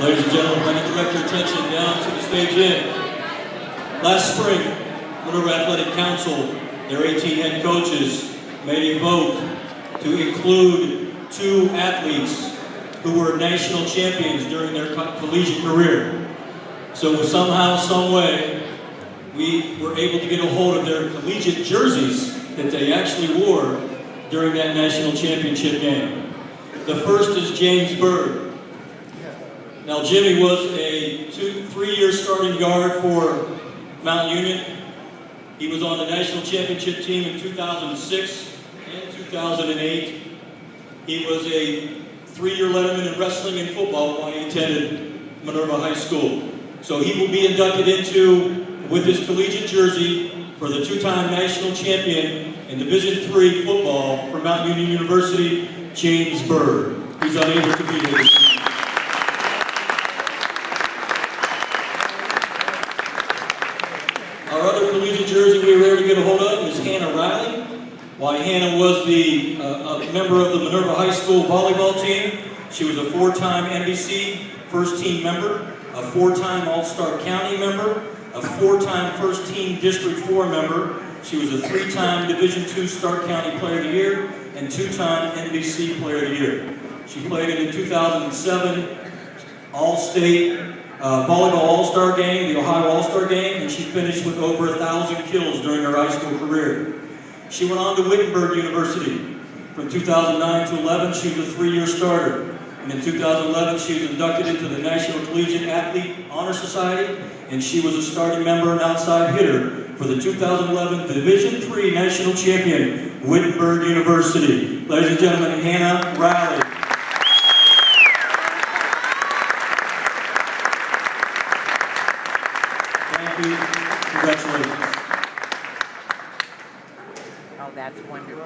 Ladies and gentlemen, I'd like to direct your attention down to the stage end. Last spring, Minerva Athletic Council, their 18 head coaches, made a vote to include 2 athletes who were national champions during their collegiate career. So somehow, some way, we were able to get a hold of their collegiate jerseys that they actually wore during that national championship game. The first is James Bird. Now, Jimmy was a 3-year starting guard for Mount Union. He was on the national championship team in 2006 and 2008. He was a 3-year letterman in wrestling and football when he attended Minerva High School. So he will be inducted into, with his collegiate jersey, for the 2-time national champion in Division III football for Mount Union University, James Bird. He's unable to be here. Our other collegiate jersey we were able to get a hold of is Hannah Riley. While Hannah was a member of the Minerva High School volleyball team, she was a 4-time NBC first team member, a 4-time All-Star County member, a 4-time First Team District 4 member. She was a 3-time Division II Stark County Player of the Year and 2-time NBC Player of the Year. She played in the 2007 All-State Volleyball All-Star Game, the Ohio All-Star Game, and she finished with over 1,000 kills during her high school career. She went on to Wittenberg University. From 2009 to 11, she was a 3-year starter. And in 2011, she was inducted into the National Collegiate Athlete Honor Society, and she was a starting member and outside hitter for the 2011 Division III National Champion, Wittenberg University. Ladies and gentlemen, Hannah Riley. Thank you. Congratulations. Oh, that's wonderful.